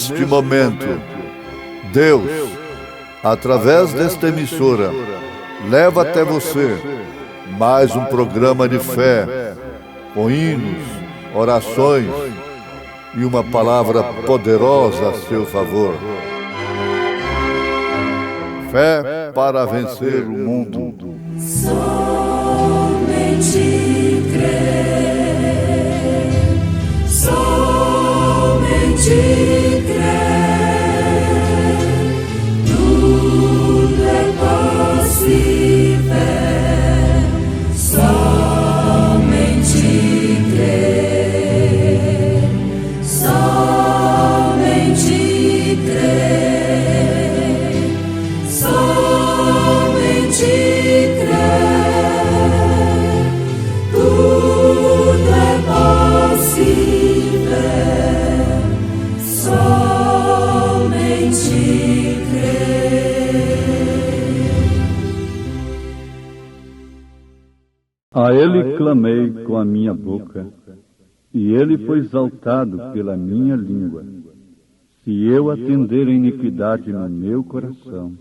neste momento, Deus, através desta emissora, leva até você mais um programa de fé, com hinos, orações e uma palavra poderosa a seu favor. Fé para vencer o mundo. Somente crer, somente crer, tudo é possível, somente crer, somente crer, somente crer, tudo é possível, somente crer. A ele clamei com a minha boca, e ele foi exaltado pela minha língua. Se eu atender a iniquidade no meu coração,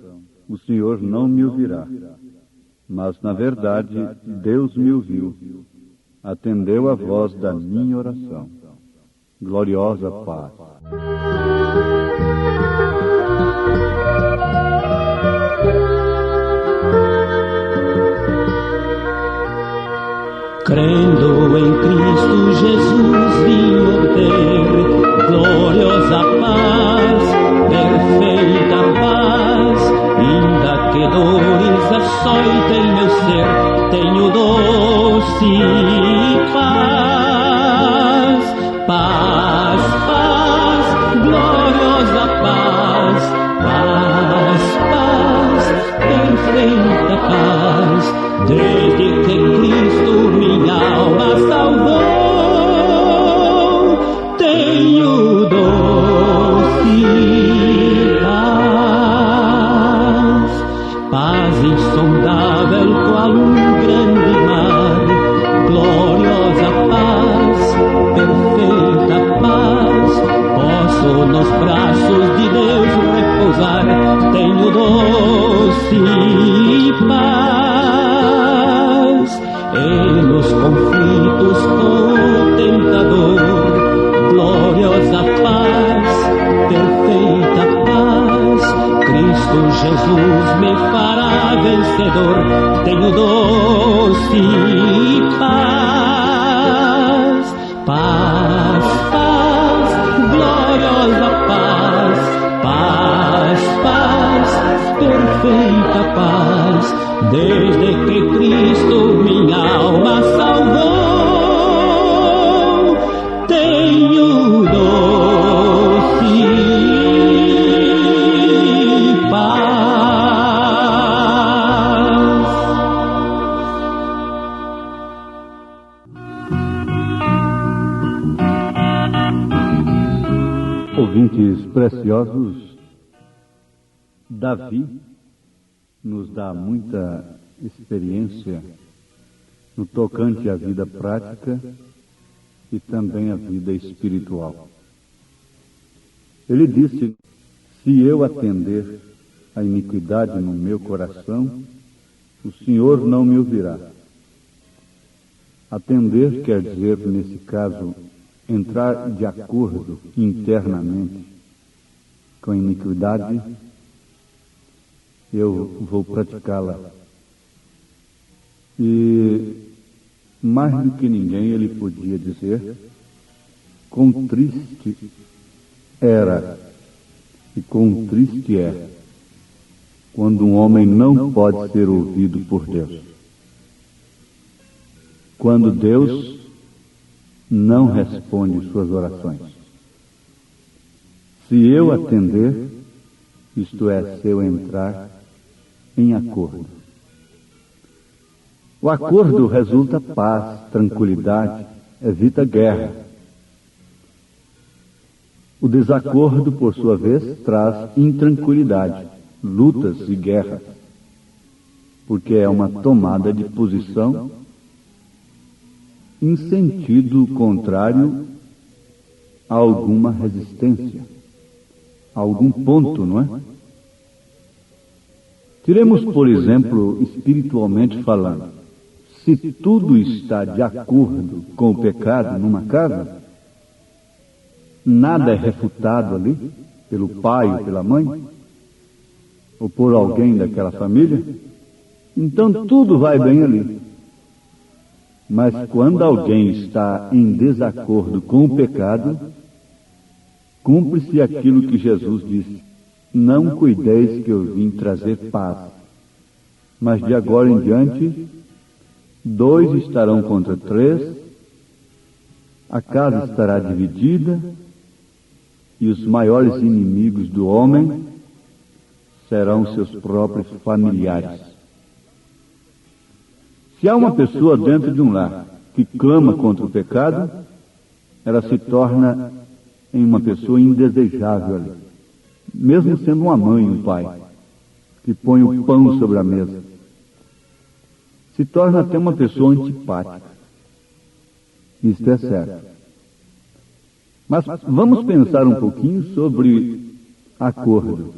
o Senhor não me ouvirá. Mas, na verdade, Deus me ouviu, atendeu a voz da minha oração. Gloriosa paz. Crendo em Cristo Jesus vim obter gloriosa paz, perfeita paz, ainda que dores açoitem meu ser, tenho doce paz, paz, paz, gloriosa paz, paz, paz, perfeita paz, desde que Cristo minha alma salvou, tenho doce paz, paz insondável qual um grande mar, gloriosa paz, perfeita paz, posso nos braços de Deus repousar, tenho doce paz, e nos conflitos com o tentador, gloriosa paz, perfeita paz, Cristo Jesus me fará vencedor, tenho doce paz, paz, paz, gloriosa paz, paz, paz, perfeita paz, desde que Cristo minha alma salvou, tenho doce paz. Ouvintes preciosos, Davi nos dá muita experiência no tocante à vida prática e também à vida espiritual. Ele disse: se eu atender a iniquidade no meu coração, o Senhor não me ouvirá. Atender quer dizer, nesse caso, entrar de acordo internamente com a iniquidade. Eu vou praticá-la. E, mais do que ninguém, ele podia dizer: quão triste era e quão triste é quando um homem não pode ser ouvido por Deus. Quando Deus não responde suas orações. Se eu atender, isto é, se eu entrar em acordo. O acordo resulta paz, tranquilidade, evita guerra. O desacordo, por sua vez, traz intranquilidade, lutas e guerras, porque é uma tomada de posição em sentido contrário a alguma resistência. algum ponto, não é? Tiremos, por exemplo, espiritualmente falando, se tudo está de acordo com o pecado numa casa, nada é refutado ali, pelo pai ou pela mãe, ou por alguém daquela família, então tudo vai bem ali. Mas quando alguém está em desacordo com o pecado, cumpre-se aquilo que Jesus disse: não cuideis que eu vim trazer paz, mas de agora em diante, 2 estarão contra 3, a casa estará dividida, e os maiores inimigos do homem serão seus próprios familiares. Se há uma pessoa dentro de um lar que clama contra o pecado, ela se torna em uma pessoa indesejável ali, mesmo sendo uma mãe, um pai, que põe o pão sobre a mesa. Se torna até uma pessoa antipática. Isto é certo. Mas vamos pensar um pouquinho sobre acordo.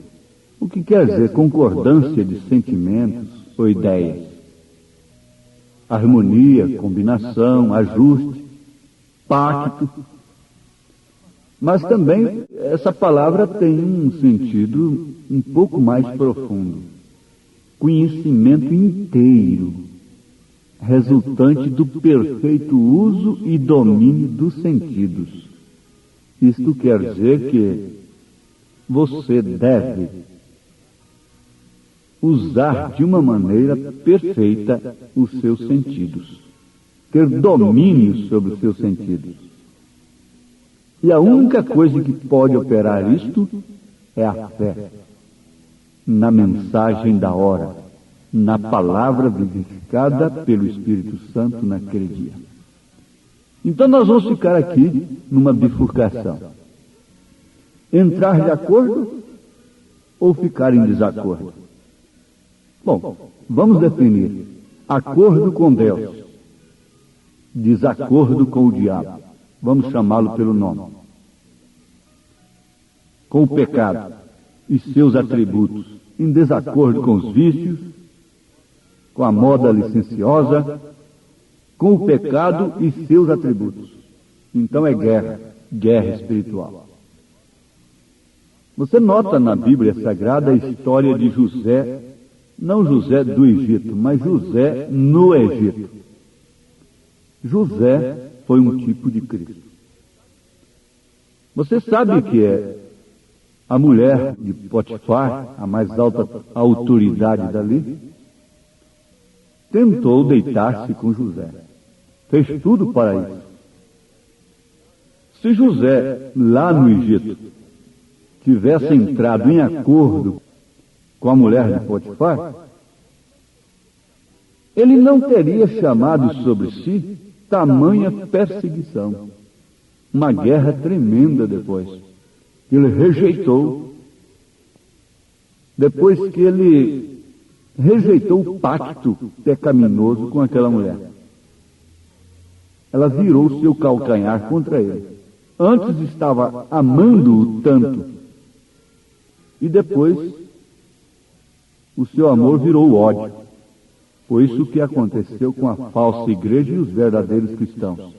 O que quer dizer concordância de sentimentos ou ideias? Harmonia, combinação, ajuste, pacto. Mas também essa palavra tem um sentido um pouco mais profundo. Conhecimento inteiro, resultante do perfeito uso e domínio dos sentidos. Isto quer dizer que você deve usar de uma maneira perfeita os seus sentidos, ter domínio sobre os seus sentidos. E a única coisa que pode operar isto é a fé, na mensagem da hora, na palavra vivificada pelo Espírito Santo naquele dia. Então nós vamos ficar aqui numa bifurcação. Entrar de acordo ou ficar em desacordo? Bom, vamos definir acordo com Deus, desacordo com o diabo. Vamos chamá-lo pelo nome. Com o pecado e seus atributos, em desacordo com os vícios, com a moda licenciosa, com o pecado e seus atributos. Então é guerra, guerra espiritual. Você nota na Bíblia Sagrada a história de José, não José do Egito, mas José no Egito. José foi um tipo de Cristo. Você sabe que a mulher de Potifar, a mais alta autoridade dali, tentou deitar-se com José. Fez tudo para isso. Se José, lá no Egito, tivesse entrado em acordo com a mulher de Potifar, ele não teria chamado sobre si tamanha perseguição. Uma guerra tremenda depois. Ele rejeitou. Depois que ele rejeitou o pacto pecaminoso com aquela mulher, ela virou seu calcanhar contra ele. Antes estava amando-o tanto, e depois o seu amor virou ódio. Foi isso que aconteceu com a falsa igreja e os verdadeiros cristãos.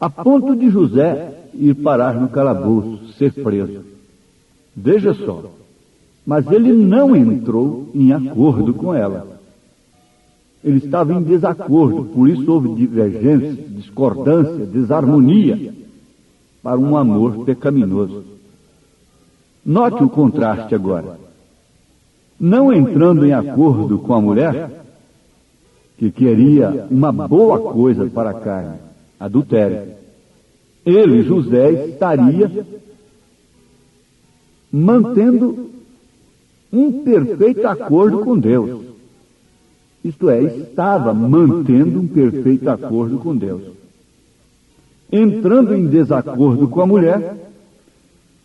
A ponto de José ir parar no calabouço, ser preso. Veja só, mas ele não entrou em acordo com ela. Ele estava em desacordo, por isso houve divergência, discordância, desarmonia, para um amor pecaminoso. Note o contraste agora. Não entrando em acordo com a mulher, que queria uma boa coisa para a carne, adultério, ele, José, estaria mantendo um perfeito acordo com Deus. Isto é, estava mantendo um perfeito acordo com Deus. Entrando em desacordo com a mulher,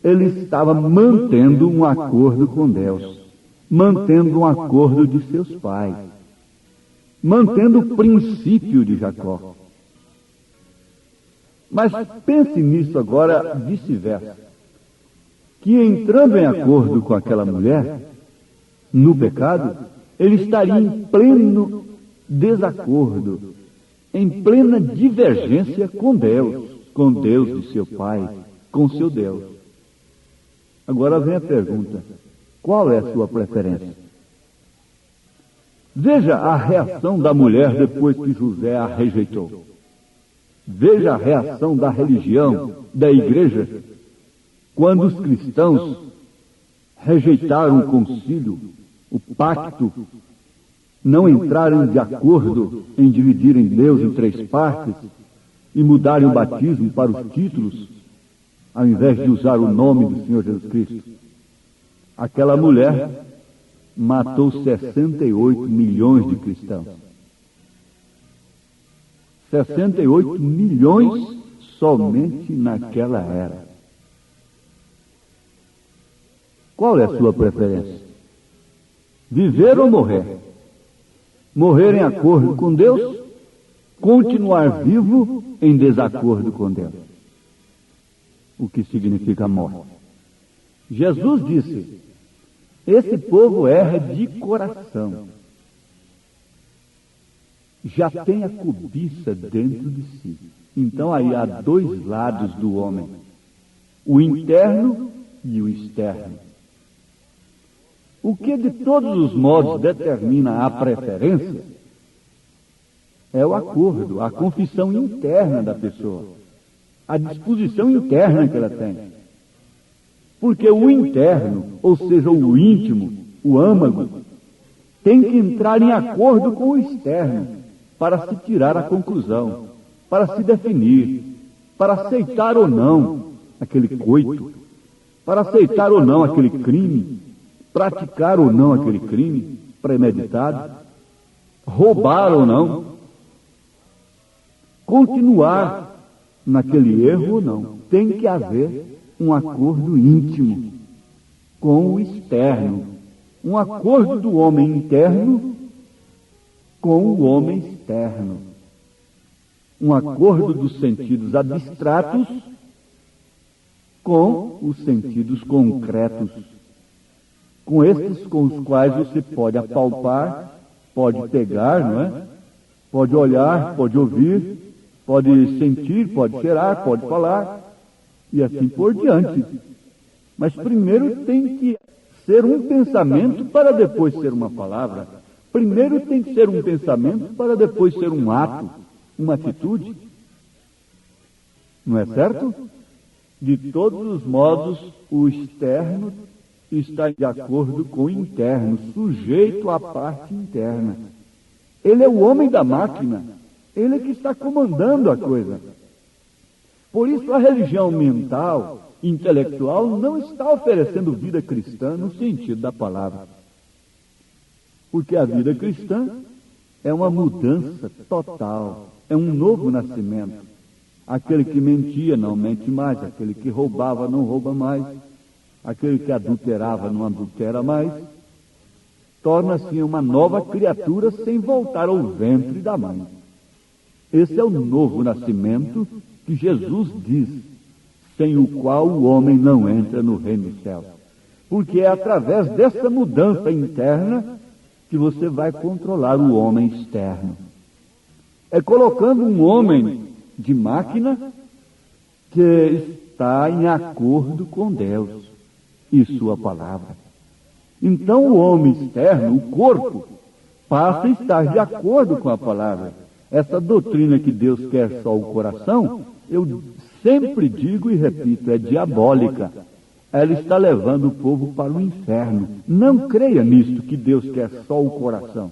ele estava mantendo um acordo com Deus, mantendo um acordo de seus pais, mantendo o princípio de Jacó. Mas pense nisso agora vice-versa. Que entrando em acordo com aquela mulher, no pecado, ele estaria em pleno desacordo, em plena divergência com Deus de seu Pai, com seu Deus. Agora vem a pergunta: qual é a sua preferência? Veja a reação da mulher depois que José a rejeitou. Veja a reação da religião, da igreja, quando os cristãos rejeitaram o concílio, o pacto, não entraram de acordo em dividirem Deus em 3 partes e mudarem o batismo para os títulos, ao invés de usar o nome do Senhor Jesus Cristo. Aquela mulher matou 68 milhões de cristãos. 68 milhões somente naquela era. Qual é a sua preferência? Viver ou morrer? Morrer em acordo com Deus? Continuar vivo em desacordo com Deus? O que significa morte? Jesus disse: esse povo erra de coração. Já tem a cobiça dentro de si. Então aí há 2 lados do homem: o interno e o externo. O que de todos os modos determina a preferência é o acordo, a confissão interna da pessoa, a disposição interna que ela tem. Porque o interno, ou seja, o íntimo, o âmago, tem que entrar em acordo com o externo para se tirar a conclusão, para se definir, para aceitar ou não aquele coito, para aceitar ou não aquele crime, praticar ou não aquele crime premeditado, roubar ou não, continuar naquele erro ou não. Tem que haver um acordo íntimo com o externo, um acordo do homem interno com o homem externo, um acordo dos sentidos abstratos com os sentidos concretos, com esses com os quais você pode apalpar, pode pegar, não é? Pode olhar, pode ouvir, pode sentir, pode cheirar, pode falar, e assim por diante. Mas primeiro tem que ser um pensamento para depois ser uma palavra. Primeiro tem que ser um pensamento para depois ser um ato, uma atitude. Não é certo? De todos os modos, o externo está de acordo com o interno, sujeito à parte interna. Ele é o homem da máquina, ele é que está comandando a coisa. Por isso a religião mental, intelectual, não está oferecendo vida cristã no sentido da palavra. Porque a vida cristã é uma mudança total, é um novo nascimento. Aquele que mentia não mente mais, aquele que roubava não rouba mais, aquele que adulterava não adultera mais, torna-se uma nova criatura sem voltar ao ventre da mãe. Esse é o novo nascimento que Jesus diz, sem o qual o homem não entra no reino dos céus. Porque é através dessa mudança interna que você vai controlar o homem externo. É colocando um homem de máquina que está em acordo com Deus e sua palavra. Então o homem externo, o corpo, passa a estar de acordo com a palavra. Essa doutrina que Deus quer só o coração, eu sempre digo e repito, é diabólica. Ela está levando o povo para o inferno. Não creia nisto que Deus quer só o coração.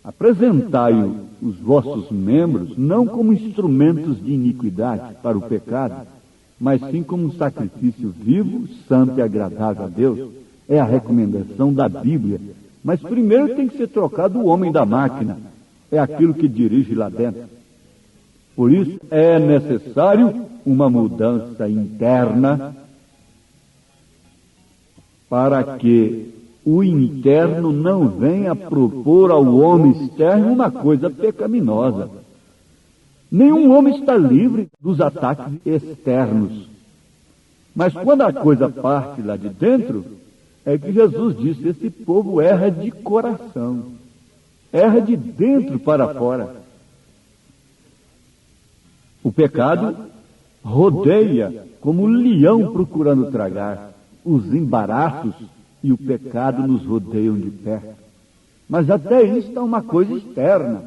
Apresentai os vossos membros não como instrumentos de iniquidade para o pecado, mas sim como um sacrifício vivo, santo e agradável a Deus. É a recomendação da Bíblia. Mas primeiro tem que ser trocado o homem da máquina. É aquilo que dirige lá dentro. Por isso é necessário uma mudança interna para que o interno não venha propor ao homem externo uma coisa pecaminosa. Nenhum homem está livre dos ataques externos. Mas quando a coisa parte lá de dentro, é que Jesus disse, esse povo erra de coração. Erra de dentro para fora. O pecado rodeia como um leão procurando tragar. Os embaraços e o pecado nos rodeiam de perto. Mas até isso é uma coisa externa.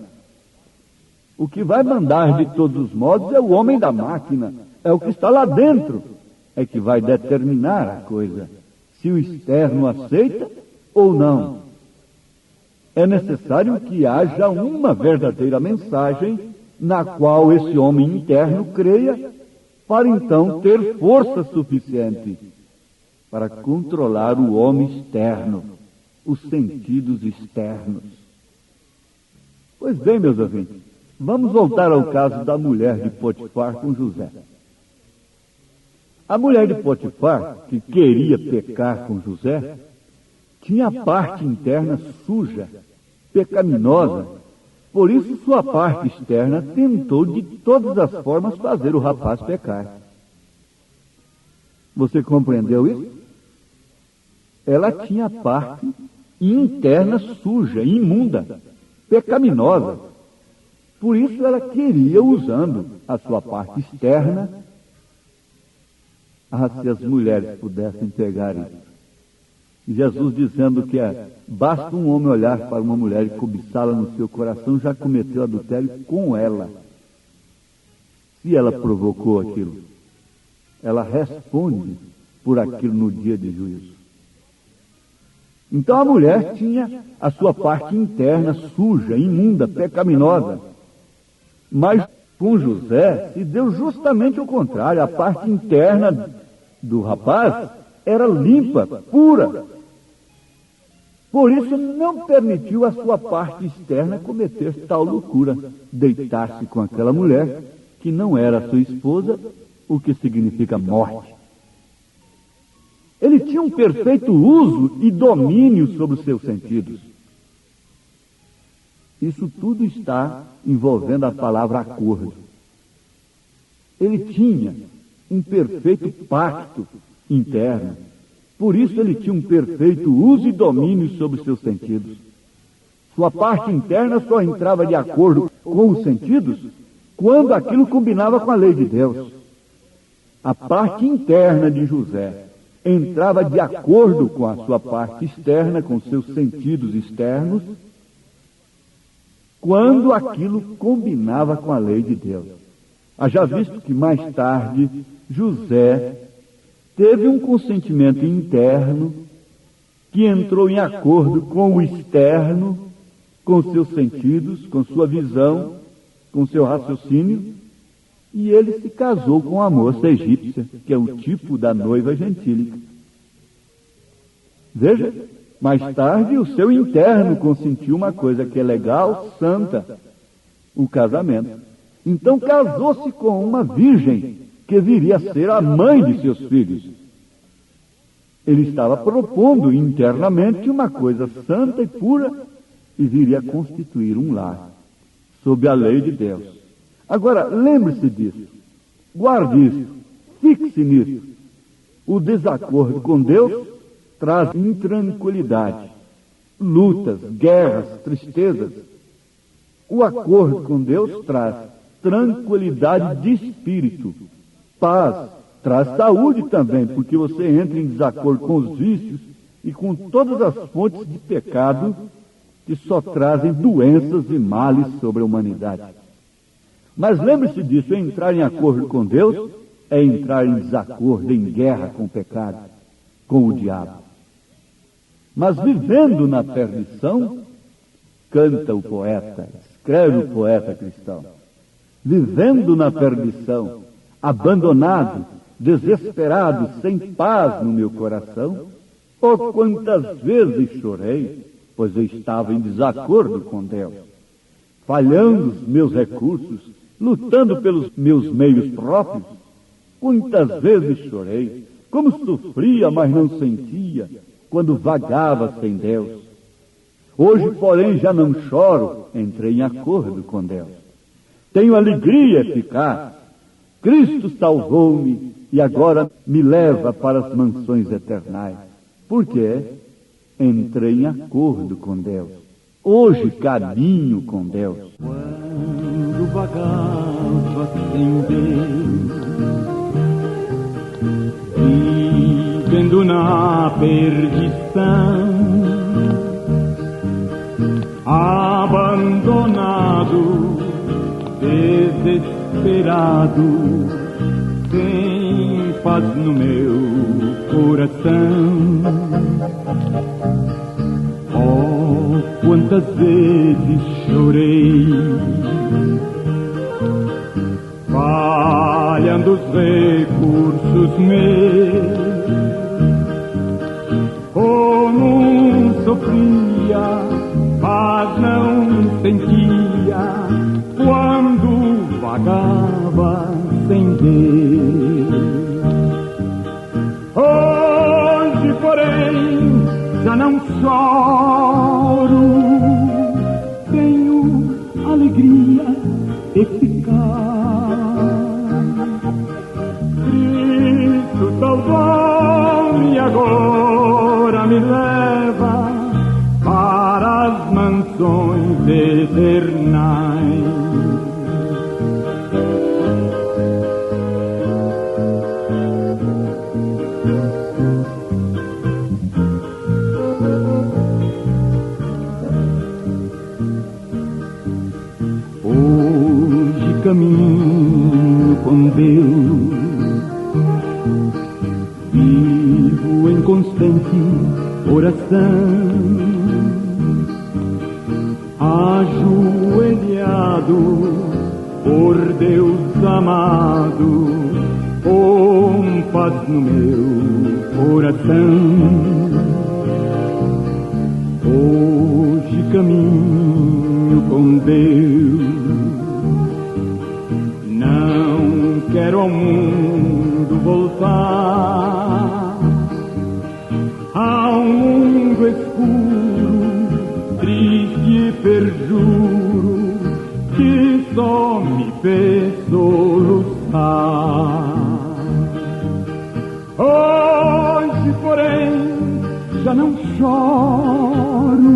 O que vai mandar de todos os modos é o homem da máquina. É o que está lá dentro. É que vai determinar a coisa. Se o externo aceita ou não. É necessário que haja uma verdadeira mensagem na qual esse homem interno creia, para então ter força suficiente para controlar o homem externo, os sentidos externos. Pois bem, meus ouvintes, vamos voltar ao caso da mulher de Potifar com José. A mulher de Potifar, que queria pecar com José, tinha a parte interna suja, pecaminosa. Por isso sua parte externa tentou de todas as formas fazer o rapaz pecar. Você compreendeu isso? Ela tinha a parte interna suja, imunda, pecaminosa. Por isso ela queria, usando a sua parte externa, se as mulheres pudessem pegar isso. Jesus dizendo que basta um homem olhar para uma mulher e cobiçá-la no seu coração, já cometeu adultério com ela. Se ela provocou aquilo, ela responde por aquilo no dia de juízo. Então a mulher tinha a sua parte interna suja, imunda, pecaminosa. Mas com José se deu justamente o contrário. A parte interna do rapaz era limpa, pura. Por isso não permitiu a sua parte externa cometer tal loucura, deitar-se com aquela mulher que não era sua esposa, o que significa morte. Ele tinha um perfeito uso e domínio sobre os seus sentidos. Isso tudo está envolvendo a palavra acordo. Ele tinha um perfeito pacto interno. Por isso ele tinha um perfeito uso e domínio sobre os seus sentidos. Sua parte interna só entrava de acordo com os sentidos quando aquilo combinava com a lei de Deus. A parte interna de José entrava de acordo com a sua parte externa, com seus sentidos externos, quando aquilo combinava com a lei de Deus. Haja visto que mais tarde José teve um consentimento interno que entrou em acordo com o externo, com seus sentidos, com sua visão, com seu raciocínio, e ele se casou com a moça egípcia, que é o tipo da noiva gentílica. Veja, mais tarde o seu interno consentiu uma coisa que é legal, santa, o casamento. Então casou-se com uma virgem, que viria a ser a mãe de seus filhos. Ele estava propondo internamente uma coisa santa e pura e viria a constituir um lar, sob a lei de Deus. Agora, lembre-se disso, guarde isso, fixe nisso. O desacordo com Deus traz intranquilidade, lutas, guerras, tristezas. O acordo com Deus traz tranquilidade de espírito, paz, traz saúde também, porque você entra em desacordo com os vícios e com todas as fontes de pecado que só trazem doenças e males sobre a humanidade. Mas lembre-se disso, entrar em acordo com Deus é entrar em desacordo, em guerra com o pecado, com o diabo. Mas vivendo na perdição, canta o poeta, escreve o poeta cristão, vivendo na perdição, abandonado, desesperado, sem paz no meu coração, oh, quantas vezes chorei, pois eu estava em desacordo com Deus, falhando os meus recursos, lutando pelos meus meios próprios. Quantas vezes chorei, como sofria, mas não sentia, quando vagava sem Deus. Hoje, porém, já não choro, entrei em acordo com Deus. Tenho alegria eficaz. Cristo salvou-me e agora me leva para as mansões eternais. Por quê? Entrei em acordo com Deus. Hoje caminho com Deus. Quando vagava sem Deus, vivendo na perdição, abandonado, desesperado, sem paz no meu coração. Oh, quantas vezes chorei, falhando os recursos meus, como sofria, mas não sentia, quando vagava sem Deus. Hoje, porém, já não choro, tenho alegria eficaz. Cristo salvou-me e agora me leva para as mansões eternais. Hoje caminho com Deus, vivo em constante oração, ajoelhado por Deus amado, com paz no meu coração. Hoje caminho com Deus, não quero ao mundo voltar, ao mundo escuro, triste e perjuro, que só me fez soluçar. Hoje, porém, já não choro,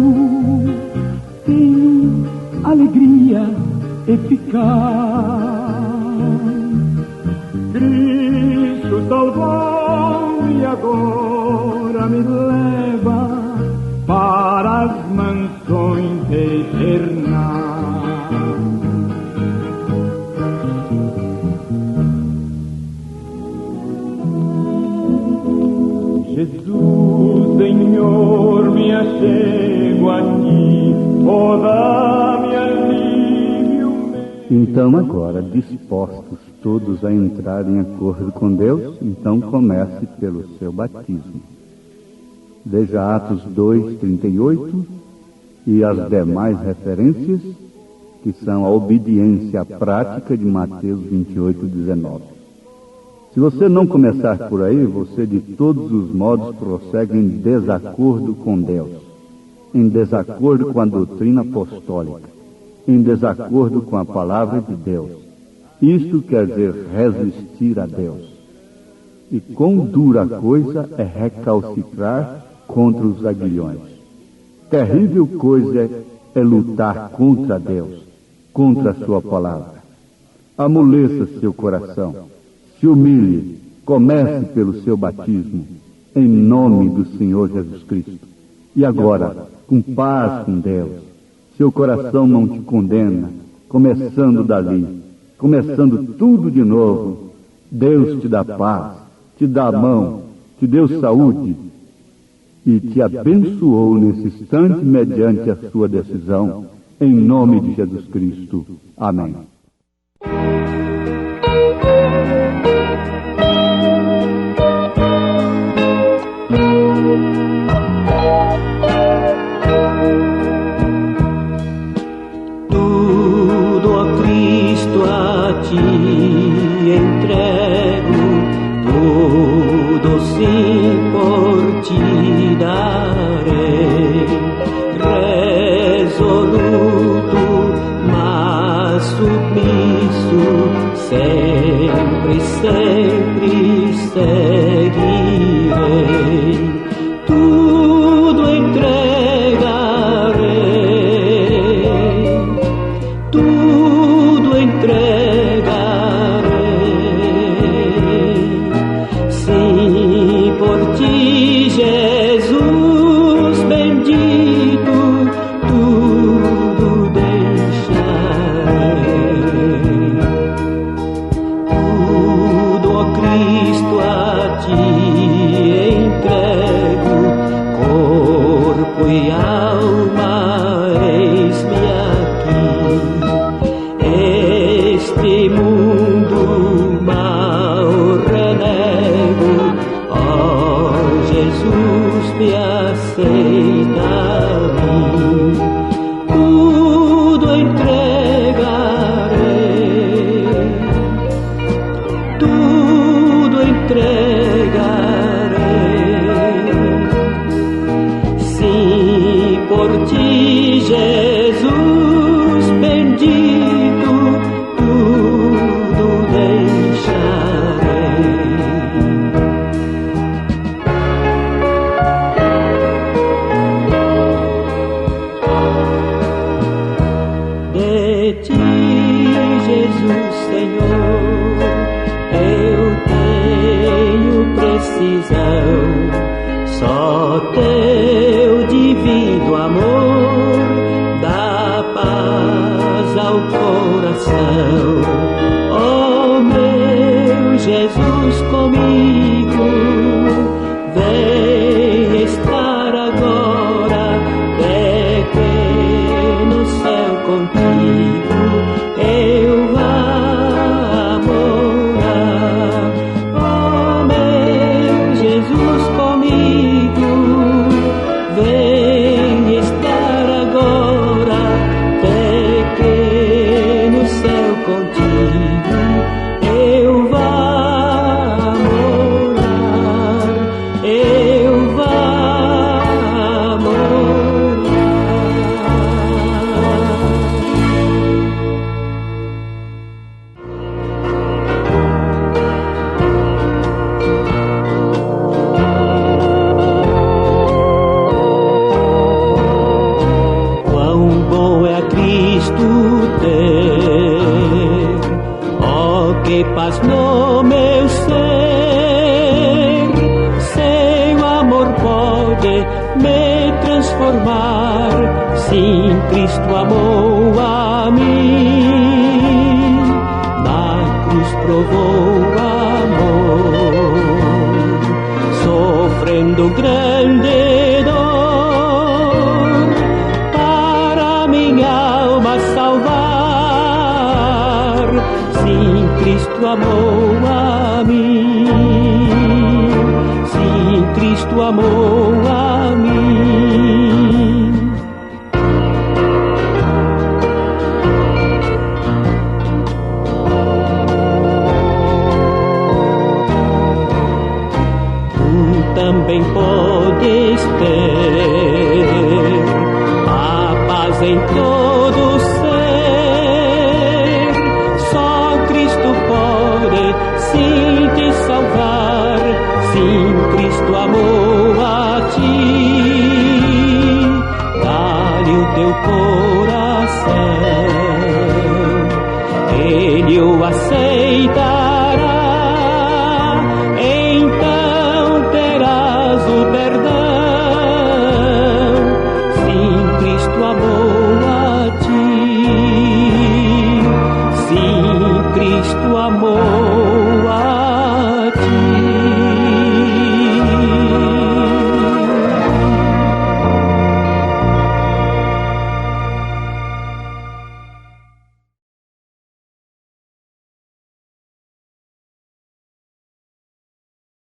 tenho alegria eficaz. Cristo salvou-me e agora me leva para as mansões eternas. Jesus, Senhor, me achego a ti, oh, dá-me alívio. Então agora, dispostos todos a entrar em acordo com Deus, então comece pelo seu batismo. Veja Atos 2:38 e as demais referências, que são a obediência prática de Mateus 28:19. Se você não começar por aí, você de todos os modos prossegue em desacordo com Deus, em desacordo com a doutrina apostólica, em desacordo com a palavra de Deus. Isto quer dizer resistir a Deus. E quão dura coisa é recalcitrar contra os aguilhões. Terrível coisa é lutar contra Deus, contra a sua palavra. Amoleça seu coração, se humilhe, comece pelo seu batismo, em nome do Senhor Jesus Cristo. E agora, com paz com Deus, seu coração não te condena, começando dali, começando tudo de novo, Deus te dá paz, te dá a mão, te deu saúde e te abençoou nesse instante mediante a sua decisão, em nome de Jesus Cristo. Amém. Tudo, ó Cristo, a ti entrego, tudo sim por ti darei, resoluto, mas sublime sempre, sempre seguirei, tudo entregarei, tudo entregarei. Sim, por ti, Jesus bendito, tudo deixarei. Tudo, ó Cristo, a ti entrego, corpo e alma, eis-me aqui. Este mundo mal renego, ó Jesus, me aceita a mim. Tudo entregarei, tudo entregarei. Sim, por ti, Jesus bendito, tudo deixarei. De ti, Jesus Senhor, eu tenho precisão, só teu divino amor dá paz ao coração. Oh meu Jesus comigo, vem estar agora, pequeno céu contigo, eu vá morar. Oh meu Jesus comigo, vem estar agora, pequeno céu contigo, eu vá morar, eu vá morar. Quão bom é a Cristo ter, oh que paz no meu ser, seu amor pode me transformar. Sim, Cristo amou a mim, na cruz provou amor, sofrendo grande dor, para minha alma salvar. Sim, Cristo amou a mim, sim, Cristo amou a mim. Tu também podes ter a paz em todo ser, só Cristo pode sim te salvar. Sim, Cristo amou a ti, dá-lhe o teu coração, Ele o aceita